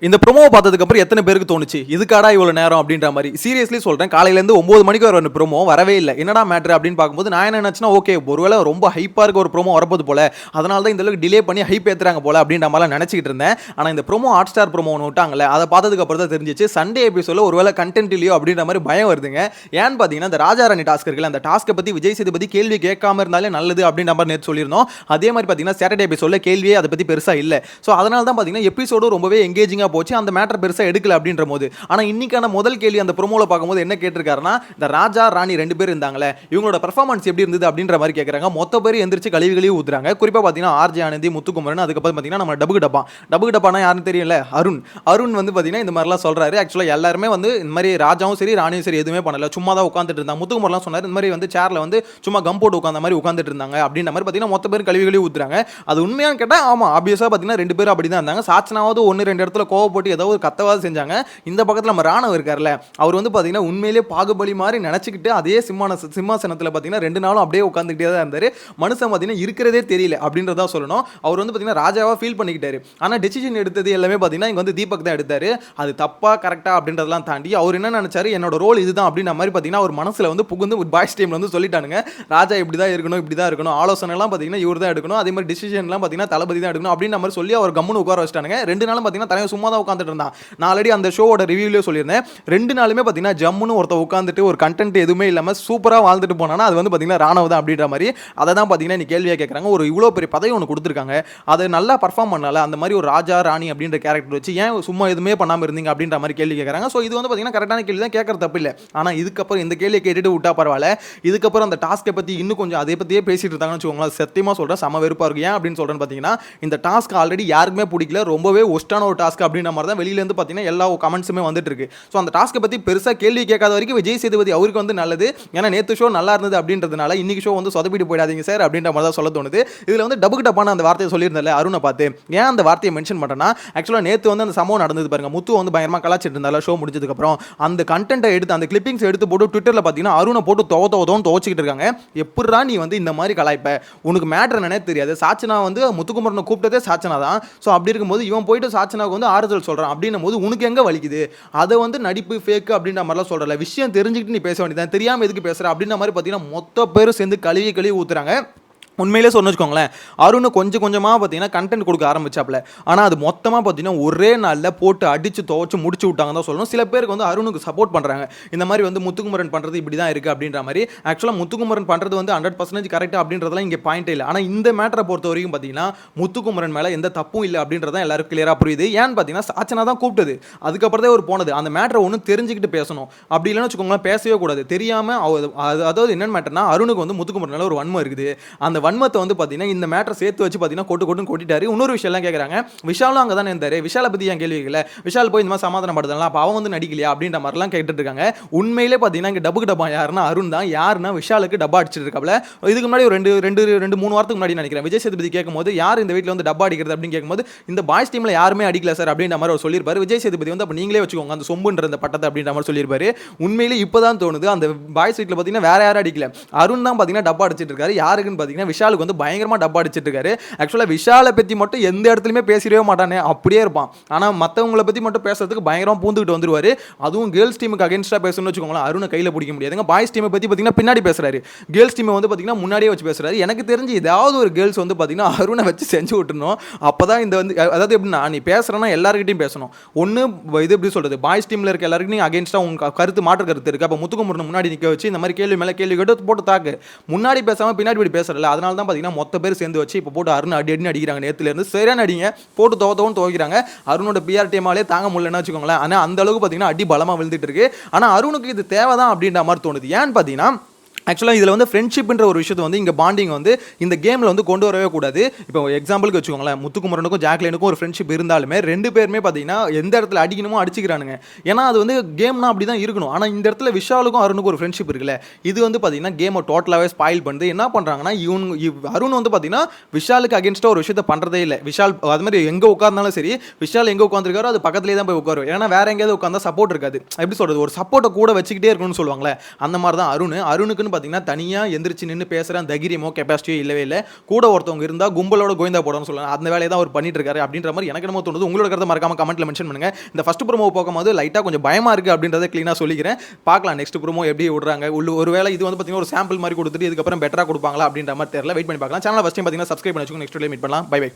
இந்த ப்ரோமோவை பார்த்ததுக்கு அப்புறம் எத்தனை பேருக்கு தோணுச்சு இதுக்காடா இவ்வளோ நேரம் அப்படின்ற மாதிரி சீரியஸ்லி சொல்கிறேன். காலையிலேருந்து 9 மணிக்கு வர ப்ரோமோ வரவே இல்லை. என்னடா மேட்ரு அப்படின்னு பார்க்கும்போது நான் என்ன நினச்சினா, ஓகே ஒருவேளை ரொம்ப ஹைப்பாக இருக்க ஒரு ப்ரோமோ வரப்போது போல, அதனால தான் இந்த அளவுக்கு டிலே பண்ணி ஹைப் ஏற்றுறாங்க போல அப்படின்ற மாதிரிலாம் நினச்சிக்கிட்டு இருந்தேன். ஆனால் இந்த ப்ரோமோ ஹாட் ஸ்டார் ப்ரோமோ ஒன்று விட்டாங்கல்ல, அதை பார்த்ததுக்கு அப்புறம் தான் தெரிஞ்சிச்சு சண்டே எபிசோடில் ஒருவேளை கண்டென்ட் இல்லையோ அப்படின்ற மாதிரி பயம் வருதுங்க. ஏன்னு பார்த்தீங்கன்னா இந்த ராஜாராணி டாஸ்க் இருக்குல்ல, அந்த டாஸ்க்கை பற்றி விஜய் சேதுபதி கேள்வி கேட்காம இருந்தாலே நல்லது அப்படின்ற மாதிரி நேற்று சொல்லியிருந்தோம். அதே மாதிரி பார்த்தீங்கன்னா சாட்டர்டே எபிசோடில் கேள்வியே அதை பற்றி பெருசாக இல்லை. ஸோ அதனால தான் பார்த்தீங்கன்னா எபிசோடு ரொம்பவே எங்கேஜிங்காக போச்சு. அந்த மேட்டர் பெருசாக எடுக்கல அப்படின்ற போது. ஆனால் இன்னைக்கான முதல் கேள்வி அந்த ப்ரோமோல பார்க்கும்போது என்ன கேட்டிருக்காருன்னா, இந்த ராஜா ராணி 2 பேர் இருந்தாங்களே, இவங்களோட பெர்ஃபார்மன்ஸ் எப்படி இருந்தது அப்படின்ற மாதிரி கேட்குறாங்க. மொத்த பேர் எந்திரிச்சு கழிவுகளையும் ஊத்துறாங்க. குறிப்பாக பார்த்தீங்கன்னா ஆர்ஜே ஆனந்தி, முத்துக்குமரன், அதுக்கப்புறம் பார்த்தீங்கன்னா நம்ம டபுக்கு டப்பானா யாருன்னு தெரியல, அருண் வந்து பார்த்தீங்கன்னா இந்த மாதிரிலாம் சொல்றாரு. ஆக்சுவலாக எல்லாருமே வந்து இந்த மாதிரி ராஜாவும் சரி ராணியும் சரி எதுவுமே பண்ணல, சும்மா தான் உட்காந்துட்டு இருந்தாங்க. முத்துக்குமரலாம் சொன்னார் இந்த மாதிரி வந்து சேர்ல வந்து சும்மா கம் போட்டு உட்காந்த மாதிரி உட்காந்துட்டு இருந்தாங்க அப்படின்ற மாதிரி பார்த்தீங்கன்னா மொத்த பேர் கழிவுகளையும் ஊத்துறாங்க. அது உண்மையானு கேட்டால் ஆமாம், ஆப்வியஸாக பார்த்தீங்கன்னா 2 பேரும் அப்படி தான் இருந்தாங்க. சாச்சனாவது 1-2 இடத்துல கோவப்பட்டு ஏதோ ஒரு கத்தவாது செஞ்சாங்க. இந்த பக்கத்தில் நம்ம ராணவ் இருக்கார்ல, அவர் வந்து பார்த்தீங்கன்னா உண்மையிலேயே பாகுபலி மாதிரி நினச்சிக்கிட்டு அதே சிம்மாசனத்தில் பார்த்தீங்கன்னா 2 நாளும் அப்படியே உட்காந்துக்கிட்டே தான் இருந்தார். மனுஷன் பார்த்தீங்கன்னா இருக்கிறதே தெரியல அப்படின்றதா சொல்லணும். அவர் வந்து பார்த்தீங்கன்னா ராஜாவாக ஃபீல் பண்ணிக்கிட்டாரு. ஆனால் டெசிஷன் எடுத்தது எல்லாமே பார்த்தீங்கன்னா இங்கே வந்து தீபக் தான் எடுத்தார். அது தப்பா கரெக்டா அப்படின்றதெல்லாம் தாண்டி அவர் என்ன நினச்சாரு, என்னோட ரோல் இதுதான் அப்படின்ற மாதிரி பார்த்தீங்கன்னா அவர் மனசில் வந்து புகுந்து பாய்ஸ் டீமில் வந்து சொல்லிட்டானுங்க, ராஜா இப்படி தான் இருக்கணும், இப்படி தான் இருக்கணும், ஆலோசனைலாம் பார்த்தீங்கன்னா இவர் தான் எடுக்கணும், அதே மாதிரி டிசிஷன்லாம் பார்த்தீங்கன்னா தளபதி தான் எடுக்கணும் அப்படின்ற மாதிரி சொல்லி அவர் கம்முன்னு உட்கார வச்சிட்டானுங்க. 2 நாளும் பார்த்தீங்கன்னா தலைவர் சும்மா தான் உட்காந்துட்டு இருந்தான். நான் ஆல்ரெடி அந்த ஷோவோட ரிவ்யூலேயே சொல்லியிருந்தேன், 2 நாளுமே பார்த்தீங்கன்னா ஜம்முன்னு ஒருத்த உட்காந்துட்டு ஒரு கண்டென்ட் எதுவுமே இல்லாமல் சூப்பராக வாழ்ந்துட்டு போனானா அது வந்து பார்த்தீங்கன்னா ராணவ் தான் அப்படின்ற மாதிரி. அதை தான் பார்த்தீங்கன்னா நீ கேள்வியாக கேட்குறாங்க. ஒரு இவ்வளோ பெரிய பதவி ஒன்று கொடுத்துருக்காங்க, அதை நல்லா பர்ஃபார்ம் பண்ணல, அந்த மாதிரி ஒரு ராஜா ராணி அப்படின்ற கேரக்டர் வச்சு ஏன் சும்மா எதுவுமே பண்ணாமல் இருந்தீங்க அப்படின்ற மாதிரி கேள்வி கேட்குறாங்க. ஸோ இது வந்து பார்த்தீங்கன்னா கரெக்டான கேள்வி தான், கேட்கறது தப்பு இல்லை. ஆனால் இதுக்கப்புறம் இந்த கேள்வியை கேட்டுட்டு விட்டா பரவாயில்ல, இதுக்கப்புறம் அந்த டாஸ்க்கை பற்றி இன்னும் கொஞ்சம் அதை பற்றியே பேசிட்டு இருந்தாங்கன்னு வச்சுக்கோங்களேன், சத்தியமாக சொல்கிறேன் செம வெறுப்பாக இருக்கும். ஏன் அப்படின்னு சொல்கிறேன்னு பார்த்தீங்கன்னா இந்த டாஸ்க் ஆல்ரெடி யாருக்குமே பிடிக்கல, ரொம்பவே ஒஸ்டான ஒரு டாஸ்க் அப்படின்ற மாதிரி தான் வெளியிலேருந்து பார்த்தீங்கன்னா எல்லா கமெண்ட்ஸுமே வந்துட்டு இருக்கு. ஸோ அந்த டாஸ்க்கை பற்றி பெருசாக கேள்வி கேட்காத வரைக்கும் விஜய் சேதுபதி அவருக்கு வந்து நல்லது. ஏன்னா நேற்று ஷோ நல்லா இருந்தது அப்படின்றதுனால இன்னைக்கு ஷோ வந்து சொதப்பிட்டு போயிடாதீங்க சார் அப்படின்ற மாதிரி தான் சொல்ல தோணுது. இதில் வந்து டபுக்கு டப்பான அந்த வார்த்தையை சொல்லியிருந்தால அருணை பார்த்து, ஏன் அந்த வார்த்தையை மென்ஷன் பண்ணுறேன்னா, ஆக்சுவலாக நேற்று வந்து அந்த சம்பவம் நடந்தது பாருங்க, முத்து வந்து பயங்கரமாக கலாச்சிட்டு இருந்தால ஷோ முடிஞ்சதுக்கப்புறம் அந்த கண்டென்ட்டை எடுத்து அந்த கிளிப்பிங்ஸ் எடுத்து போட்டு ட்விட்டரில் பார்த்தீங்கன்னா அருணை போட்டு துவச்சிக்கிட்டு இருக்காங்க. எப்படா நீ வந்து இந்த மாதிரி கலாய்ப்ப, உனக்கு மேட்ரு என்னன்னே தெரியாது. சாச்சனா வந்து முத்துக்குமரனை கூப்பிட்டதே சாச்சனா தான். ஸோ அப்படி இருக்கும்போது இவன் போயிட்டு சாச்சனாவுக்கு வந்து ஆறுதல் சொல்கிறான் அப்படின்னும் போது உனக்கு எங்கே வலிக்குது, அதை வந்து நடிப்பு ஃபேக்கு அப்படின்ற மாதிரிலாம் சொல்கிறல, விஷயம் தெரிஞ்சுக்கிட்டு நீ பேச வேண்டியதான், தெரியாமல் எதுக்கு பேசுகிற அப்படின்ற மாதிரி பார்த்தீங்கன்னா மொத்த பேரும் சேர்ந்து கழுவி ஊற்றுறாங்க. உண்மையிலே சொன்ன வச்சுக்கோங்களேன், அருண் கொஞ்சம் கொஞ்சமாக பார்த்தீங்கன்னா கண்டென்ட் கொடுக்க ஆரம்பிச்சாப்ல. ஆனால் அது மொத்தமாக பார்த்தீங்கன்னா ஒரே நாளில் போட்டு அடித்து துவச்சி முடிச்சு விட்டாங்க தான் சொல்லணும். சில பேருக்கு வந்து அருணுக்கு சப்போர்ட் பண்ணுறாங்க, இந்த மாதிரி வந்து முத்துக்குமரன் பண்ணுறது இப்படி தான் இருக்குது அப்படின்ற மாதிரி. ஆக்சுவலாக முத்துக்குமரன் பண்ணுறது வந்து 100% கரெக்டாக அப்படின்றதுலாம் இங்கே பாயிண்டே இல்லை. ஆனால் இந்த மேட்டரை பொறுத்த வரைக்கும் பார்த்தீங்கன்னா முத்துக்குமரன் மேலே எந்த தப்பும் இல்லை அப்படின்றதான் எல்லாருக்கும் கிளியராக புரியுது. ஏன்னு பார்த்தீங்கன்னா சாச்சனா தான் கூப்பிட்டது, அதுக்கப்புறம் தான் ஒரு போனது. அந்த மேட்டரை ஒன்று தெரிஞ்சுக்கிட்டு பேசணும், அப்படி இல்லைன்னு வச்சுக்கோங்களேன் பேசவே கூடாது. தெரியாமல் அதாவது என்னென்னு மேட்டர்னா அருணுக்கு வந்து முத்துக்குமரன் ஒரு வன்மம் இருக்குது. அந்த வன்மத்தை வந்து பார்த்தீங்கன்னா இந்த மேட்டரை சேர்த்து வச்சு பார்த்தீங்கன்னா கொட்டுன்னு கொட்டிட்டாரு. இன்னொரு விஷயம் எல்லாம் கேட்குறாங்க, விஷாலும் அங்கே தானே இருந்தார், விஷாலை பற்றி ஏன் கேள்வி கேட்கல, விஷால் போய் இந்த மாதிரி சமாதானப்படுத்தலாம், அப்போ அவன் வந்து நடிக்கலையா அப்படின்ற மாதிரிலாம் கேட்டுட்டு இருக்காங்க. உண்மையிலே பார்த்தீங்கன்னா இங்கே டபுக்கு டப்பா யாருன்னா அருண் தான். யாருன்னா விஷாலுக்கு டப்பா அடிச்சிட்டு இருக்காப்ல. இதுக்கு முன்னாடி ஒரு 2-3 வாரத்துக்கு முன்னாடி நினைக்கிறேன் விஜய் சேதுபதி கேட்கும்போது யார் இந்த வீட்டில் வந்து டப்பா அடிக்கிறது அப்படின்னு கேட்கும்போது இந்த பாய்ஸ் டீமில் யாருமே அடிக்கல சார் அப்படின்ற மாதிரி அவர் சொல்லியிருப்பாரு. விஜய் சேதுபதி வந்து அப்போ நீங்களே வச்சுக்கோங்க அந்த சொம்புன்ற அந்த பட்டத்தை அப்படின்ற மாதிரி சொல்லியிருப்பாரு. உண்மையிலே இப்போ தான் தோணுது அந்த பாய்ஸ் வீட்டில் பார்த்தீங்கன்னா வேற யாரும் அடிக்கல, அருண் தான் பார்த்தீங்கன்னா டப்பா அடிச்சிட்டு இருக்காரு. யாருக்குன்னு பார்த்தீங்கன்னா விஷாலுக்கு வந்து பயங்கரமாக டப்பா அடிச்சிட்டு இருக்காரு. ஆக்சுவலாக விஷாலை பற்றி மட்டும் எந்த இடத்துலையுமே பேசிடவே மாட்டானே, அப்படியே இருப்பான். ஆனால் மற்றவங்களை பற்றி மட்டும் பேசுறதுக்கு பயங்கரமாக பூந்துக்கிட்டு வந்துருவாரு. அதுவும் கேர்ள்ஸ் டீமுக்கு அகேன்ஸ்டாக பேசணும்னு வச்சுக்கோங்களேன், அருணை கையில் பிடிக்க முடியாதுங்க. பாய்ஸ் டீமை பற்றி பார்த்தீங்கன்னா பின்னாடி பேசுறாரு, கேர்ள்ஸ் டீமை வந்து பார்த்தீங்கன்னா முன்னாடியே வச்சு பேசுறாரு. எனக்கு தெரிஞ்சு ஏதாவது ஒரு கேர்ள்ஸ் வந்து பார்த்தீங்கன்னா அருணை வச்சு செஞ்சு விட்டுணும். அப்போ தான் இந்த வந்து அதாவது எப்படின்னா நீ பேசுறேன்னா எல்லாருக்கிட்டையும் பேசணும். ஒன்று இது எப்படி சொல்றது, பாய்ஸ் டீமில் இருக்க எல்லாருக்கும் அகேன்ஸ்டாக உங்க கருத்து மாற்று கருத்து இருக்கு, அப்போ முத்துக்குமரன் முன்னாடி நிற்க வச்சு இந்த மாதிரி கேள்வி மேலே கேள்வி கேட்டு போட்டு தாக்கு, முன்னாடி பேசாமல் பின்னாடி இப்படி பேசுறல. அதனால தான் பார்த்தீங்கன்னா மொத்த பேர் சேர்ந்து வச்சு இப்போ போட்டு அருண் அடின்னு அடிக்கிறாங்க. நேத்துல இருந்து சரியான அடிங்க போட்டு துவைக்கிறாங்க. அருணோட பிஆர் டீமாலே தாங்க முடியலன்னு வச்சுக்கோங்களேன். ஆனால் அந்த அளவுக்கு பார்த்தீங்கன்னா அடி பலமாக விழுந்துட்டு இருக்கு. ஆனால் அருணுக்கு இது தேவைதான் அப்படின்ற மாதிரி தோணுது. ஏன்னு பார்த்தீங்கன்னா ஆக்சுவலாக இதில் வந்து ஃப்ரெண்ட்ஷிப்ன்ற ஒரு விஷயத்தை வந்து இங்கே பாண்டிங் வந்து இந்த கேமில் வந்து கொண்டு வரவே கூடாது. இப்போ எக்ஸாம்பிளுக்கு வச்சுக்கோங்களேன், முத்துக்குமரனுக்கும் ஜாக்லினுக்கும் ஒரு ஃப்ரெண்ட்ஷிப் இருந்தாலுமே 2 பேருமே பார்த்தீங்கன்னா எந்த இடத்துல அடிக்கணுமோ அடிச்சுக்கிறானுங்க. ஏன்னா அது வந்து கேம்னா அப்படி தான் இருக்கணும். ஆனால் இந்த இடத்துல விஷாலுக்கும் அருணுக்கும் ஒரு ஃப்ரெண்ட்ஷிப் இருக்குல்ல, இது வந்து பார்த்தீங்கன்னா கேமை டோட்டலாகவே ஸ்பாயில் பண்ணுது. என்ன பண்ணுறாங்கன்னா அருண் வந்து பார்த்தீங்கன்னா விஷாலுக்கு அகேன்ஸ்டாக ஒரு விஷயத்தை பண்ணுறதே இல்லை. விஷால் அது மாதிரி எங்கே உட்கார்ந்தாலும் சரி, விஷால் எங்கே உட்காந்துருக்காரோ அது பக்கத்துலேயே தான் போய் உட்காரும். ஏன்னா வேற எங்கேயாவது உட்காந்தா சப்போர்ட் இருக்காது. எப்படி சொல்கிறது, ஒரு சப்போர்ட்டை கூட வச்சுக்கிட்டே இருக்கணும்னு சொல்லுவாங்களே, அந்த மாதிரி தான் அருணுக்குன்னு பார்த்தீங்கன்னா தனியாக எந்திரிச்சு நின்று பேசுகிற தைரியமோ கெப்பாசிட்டியோ இல்லவே இல்லை. கூட ஒருத்தவங்க இருந்தால் கும்பலோட கோவிந்தா போடணும்னு சொல்லலாம். அந்த வேலையை தான் அவர் பண்ணிட்டு இருக்காரு அப்படின்ற மாதிரி எனக்கு என்னமோ தோணுது. உங்களோட கருத்தை மறக்காம கமெண்ட்ல மென்ஷன் பண்ணுங்க. இந்த ஃபர்ஸ்ட் ப்ரோமோ பார்க்கும்போது லைட்டாக கொஞ்சம் பயமா இருக்கு அப்படின்றத க்ளீனாக சொல்லிக்கிறேன். பார்க்கலாம் நெக்ஸ்ட் ப்ரோமோ எப்படி விடுறாங்க. ஒருவேளை இது வந்து பார்த்தீங்கன்னா ஒரு சாம்பிள் மாதிரி கொடுத்துட்டு இதுக்கப்புறம் பெட்டராக கொடுப்பாங்களா அப்படின்ற மாதிரி தெரியல. வெயிட் பண்ணி பார்க்கலாம். சேனலை ஃபர்ஸ்ட் டைம் பார்த்தீங்கன்னா சப்ஸ்கிரைப் பண்ணி வச்சுக்கோங்க. நெக்ஸ்ட் வீடியோல மீட் பண்ணலாம். Bye by.